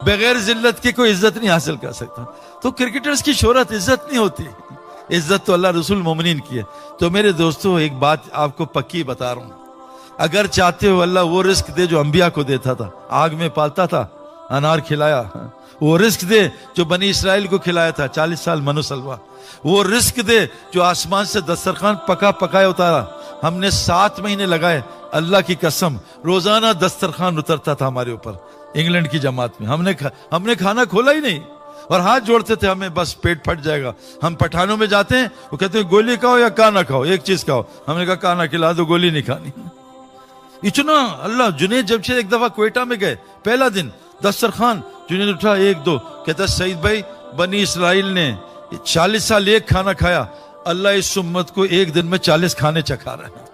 बगैर जिल्लत के कोई इज्जत नहीं हासिल कर सकता। तो क्रिकेटर्स की शोहरत इज्जत नहीं होती, इज्जत तो अल्लाह रसूल मोमिनीन की है। तो मेरे दोस्तों एक बात आपको पक्की बता रहा हूं, अगर चाहते हो अल्लाह वो रिस्क दे जो अंबिया को देता था, आग में पालता था, अनार खिलाया, वो रिस्क दे जो बनी इसराइल को खिलाया था 40 साल मनुसलवा, वो रिस्क दे जो आसमान से दस्तरखान पका पकाए उतारा। हमने 7 महीने लगाए, अल्लाह की कसम रोजाना दस्तरखान उतरता था हमारे ऊपर इंग्लैंड की जमात में। हमने खाना खोला ही नहीं और हाथ जोड़ते थे, हमें बस पेट फट जाएगा। हम पठानों में जाते हैं, वो कहते हैं गोली खाओ या काना खाओ, एक चीज खाओ। हमने कहा काना खिला दो, गोली नहीं खानी। इतना अल्लाह। जुनेद जमशेद एक दफा क्वेटा में गए, पहला दिन दस्तरखान, जुनेद उठा 1-2, कहता सईद भाई बनी इसराइल ने 40 साल एक खाना खाया, अल्लाह इस उम्मत को एक दिन में 40 खाने चखा रहा है।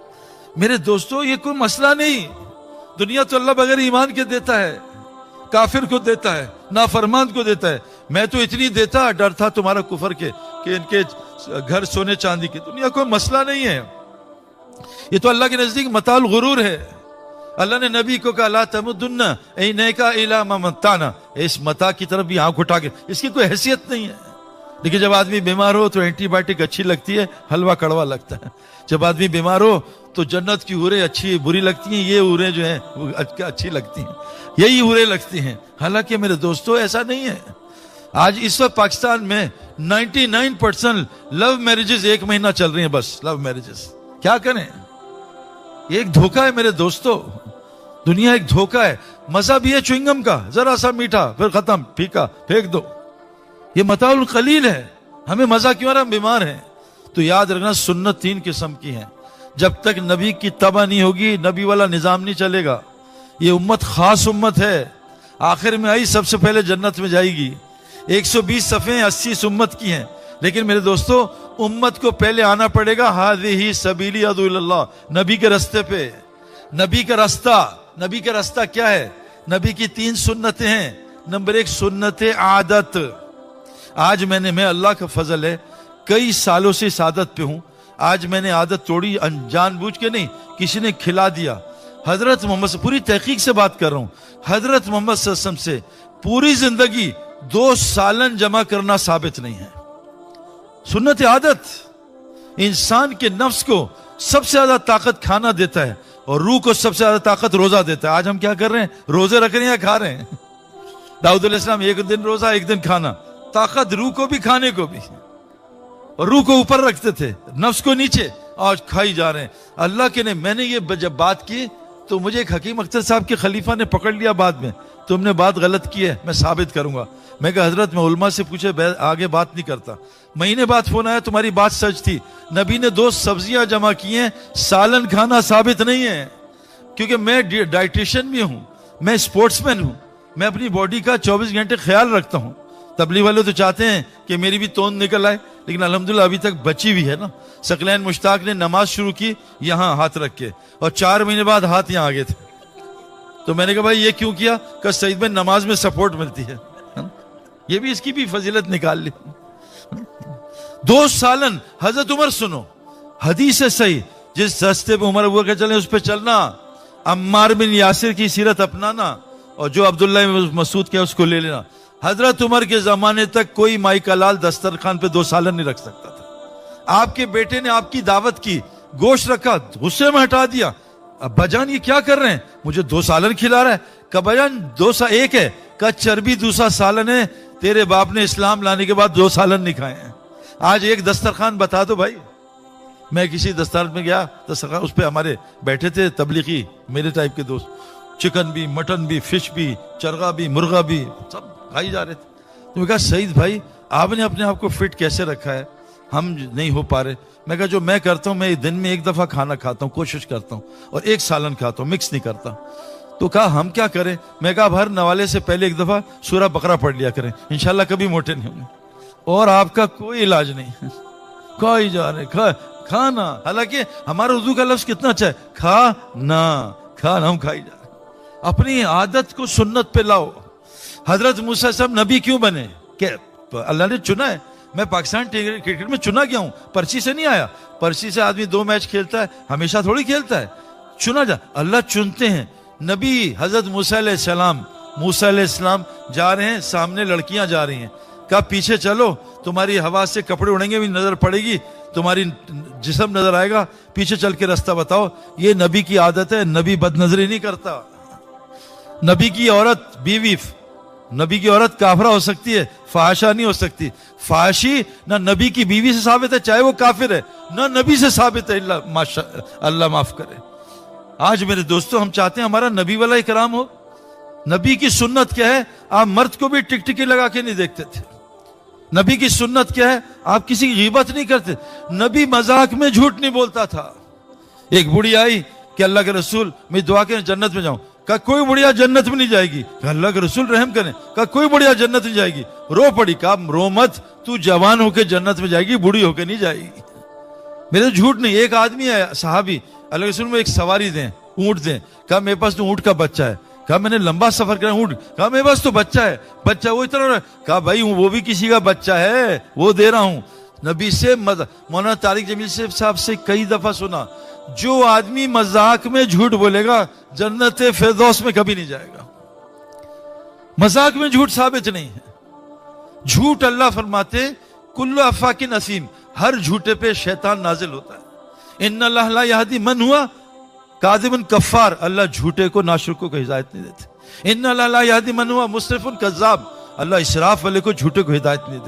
मेरे दोस्तों ये कोई मसला नहीं, दुनिया तो अल्लाह बगैर ईमान के देता है, काफिर को देता है, नाफरमान को देता है। मैं तो इतनी देता, डर था तुम्हारा कुफर के कि इनके घर सोने चांदी के। दुनिया कोई मसला नहीं है, ये तो अल्लाह के नजदीक मताल गुरूर है। अल्लाह ने नबी को कहा ला तमुद्दुन्ना ऐनैका इला मा मत्ताना, इस मता की तरफ भी आंख उठा के, इसकी कोई हैसियत नहीं है। देखिए जब आदमी बीमार हो तो एंटीबायोटिक अच्छी लगती है, हलवा कड़वा लगता है। जब आदमी बीमार हो तो जन्नत की हुरें अच्छी बुरी लगती हैं, ये हुरें जो है वो अच्छी लगती हैं, यही हुरें लगती हैं। हालांकि मेरे दोस्तों ऐसा नहीं है। आज इस वक्त पाकिस्तान में 99% लव मैरिजेस 1 महीना चल रही हैं, बस लव मैरिजेस। क्या करें, ये एक धोखा है मेरे दोस्तों, दुनिया एक धोखा है। मजा भी है च्युइंगम का, जरा सा मीठा फिर खत्म, फीका फेंक दो, ये मताउल कलील है। हमें मजा क्यों आ रहा, हम बीमार हैं। तो याद रखना सुन्नत 3 किस्म की है। जब तक नबी की तबा नहीं होगी, नबी वाला निजाम नहीं चलेगा। ये उम्मत खास उम्मत है, आखिर में आई सबसे पहले जन्नत में जाएगी। 120 सफ़े 80 इस उम्मत की हैं, लेकिन मेरे दोस्तों उम्मत को पहले आना पड़ेगा हाज़िही सबीली अदू इल्लल्लाह, नबी के रास्ते पे। नबी का रास्ता क्या है? नबी की 3 सुन्नतें हैं। नंबर 1 सुन्नत आदत। आज मैं अल्लाह का फजल है, कई सालों से इस आदत पे हूं। आज मैंने आदत तोड़ी, जानबूझ के नहीं, किसी ने खिला दिया। हजरत मोहम्मद से पूरी तहकीक से बात कर रहा हूं, हजरत मोहम्मद सल्लल्लाहु अलैहि वसल्लम से पूरी जिंदगी 2 सालन जमा करना साबित नहीं है। सुन्नत आदत इंसान के नफ्स को सबसे ज्यादा ताकत खाना देता है और रूह को सबसे ज्यादा ताकत रोजा देता है। आज हम क्या कर रहे हैं, रोजे रख रहे हैं या खा रहे हैं? दाऊद अलैहिस्सलाम 1 दिन रोजा 1 दिन खाना, ताकत रूह को भी खाने को भी। और रूह को ऊपर रखते थे, नफ्स को नीचे, आज खाई जा रहे हैं। अल्लाह के ने, मैंने ये जब बात की तो मुझे एक हकीम अख्तर साहब के खलीफा ने पकड़ लिया बाद में, तुमने बात गलत की है, मैं साबित करूंगा। मैं कहा हजरत मैं उलमा से पूछे आगे बात नहीं करता। महीने बाद फोन आया, तुम्हारी बात सच थी, नबी ने 2 सब्जियां जमा की हैं, सालन खाना साबित नहीं है। क्योंकि मैं डाइटिशियन भी हूं, मैं स्पोर्ट्समैन हूं, मैं अपनी बॉडी का 24 घंटे ख्याल रखता हूं। तबलीग वाले तो चाहते हैं कि मेरी भी तोंद निकल आए, लेकिन अल्हम्दुलिल्लाह अभी तक बची हुई है ना। सकलैन मुश्ताक ने नमाज शुरू की यहां हाथ रख के, और 4 महीने बाद हाथ यहां आ गए थे। तो मैंने कहा भाई ये क्यों किया? कहा सईद भाई नमाज में सपोर्ट मिलती है। ये भी, इसकी भी फजीलत निकाल ली। 2 सालन। हजरत उमर सुनो, हदीस है सही, जिस रास्ते पे उमर हुआ चले उस पर चलना, अम्मार बिन यासिर की सीरत अपनाना, और जो अब्दुल्ला मसूद के उसको ले लेना। हजरत उमर के जमाने तक कोई माई का लाल दस्तरखान पे 2 सालन नहीं रख सकता था। आपके बेटे ने आपकी दावत की, गोश्त रखा, गुस्से में हटा दिया। अब्बाजान ये क्या कर रहे हैं, मुझे 2 सालन खिला रहा है। कब्बाजान 2 1 है, का चर्बी दूसरा सालन है, तेरे बाप ने इस्लाम लाने के बाद 2 सालन नहीं खाए हैं। आज एक दस्तरखान बता दो भाई। मैं किसी दस्तरखान में गया, दस्तरखान उस पर हमारे बैठे थे तबलीगी मेरे टाइप के दोस्त, चिकन भी, मटन भी, फिश भी, चरगा भी, मुर्गा भी, सब खाई जा रहे थे। तो मैं कहा सईद भाई आपने अपने आप को फिट कैसे रखा है, हम नहीं हो पा रहे। मैं कहा जो मैं करता हूं, मैं दिन में 1 दफा खाना खाता हूं, कोशिश करता हूं, और 1 सालन खाता हूं, मिक्स नहीं करता। तो कहा हम क्या करें? मैं कहा हर नवाले से पहले 1 दफा सूरह बकरा पढ़ लिया करें, इंशाल्लाह कभी मोटे नहीं होंगे। और आपका कोई इलाज नहीं। खाई जा रहे, खाना। हालांकि हमारा उर्दू का लफ्ज कितना अच्छा है, खाना, हम खाई जा रहे। अपनी आदत को सुन्नत पे लाओ। हजरत मूसा साहब नबी क्यों बने? क्या अल्लाह ने चुना है? मैं पाकिस्तान क्रिकेट में चुना गया हूं, पर्ची से नहीं आया। पर्ची से आदमी 2 मैच खेलता है, हमेशा थोड़ी खेलता है। चुना जा, अल्लाह चुनते हैं। नबी हजरत मूसा अलैहिस्सलाम मूसा अलैहिस्सलाम जा रहे हैं, सामने लड़कियां जा रही हैं, कहा पीछे चलो, तुम्हारी हवा से कपड़े उड़ेंगे भी, नजर पड़ेगी, तुम्हारी जिस्म नजर आएगा, पीछे चल के रास्ता बताओ। ये नबी की आदत है, नबी बदनजरी नहीं करता। नबी की औरत बीवी, नबी की औरत काफरा हो सकती है, फाहशा नहीं हो सकती। फाहशी ना नबी की बीवी से साबित है, चाहे वो काफिर है, ना नबी से साबित है, अल्लाह माफ करे। आज मेरे दोस्तों, हम चाहते हैं हमारा नबी वाला इकराम हो। नबी की सुन्नत क्या है? आप मर्द को भी टिकटिकी लगा के नहीं देखते थे। नबी की सुन्नत क्या है? आप किसी की गीबत नहीं करते। नबी मजाक में झूठ नहीं बोलता था। एक बुढ़ी आई कि अल्लाह के रसूल, मैं दुआ करें जन्नत में जाऊं। कहा कोई बुढ़िया जन्नत में नहीं जाएगी। कहा अल्लाह के रसूल रहम करें। कहा कोई बुढ़िया जन्नत में जाएगी। रो पड़ी। कहा रो मत, तू जवान होके जन्नत में जाएगी, बूढ़ी होके नहीं जाएगी। मेरे झूठ नहीं। एक आदमी है सहाबी, अल्लाह के रसूल में एक सवारी दें, ऊंट दें। कहा मेरे पास तो ऊंट का बच्चा है। कहा मैंने लंबा सफर करा ऊंट। कहा मेरे पास तो बच्चा है। बच्चा वो इतना। कहा भाई वो भी किसी का बच्चा है, वो दे रहा हूं। नबी से मौलाना तारिक जमील साहब से कई दफा सुना, जो आदमी मजाक में झूठ बोलेगा जन्नत फिरदौस में कभी नहीं जाएगा। मजाक में झूठ साबित नहीं है। झूठ अल्लाह फरमाते कुल्लु अफाकिन असीम, हर झूठे पे शैतान नाजिल होता है। इन्नल्लाह ला यहदी मन हुआ कादिबन कफ्फार, अल्लाह झूठे को नाशुक्रों को हिदायत नहीं देते। इन्नल्लाह ला यहदी मन हुआ मुसरिफुन कज़्ज़ाब, अल्लाह इसराफ वाले को झूठे को हिदायत नहीं देते।